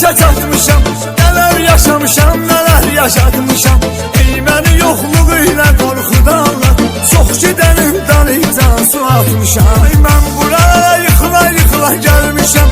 yaşa çatmışam, neler yaşamışam, neler yaşatmışam. Ey məni yoxluğu ilə qorxudanlar, çox gedənin dalıcan su atmışam. Mən buralara yıxıla yıxıla gəlmişəm,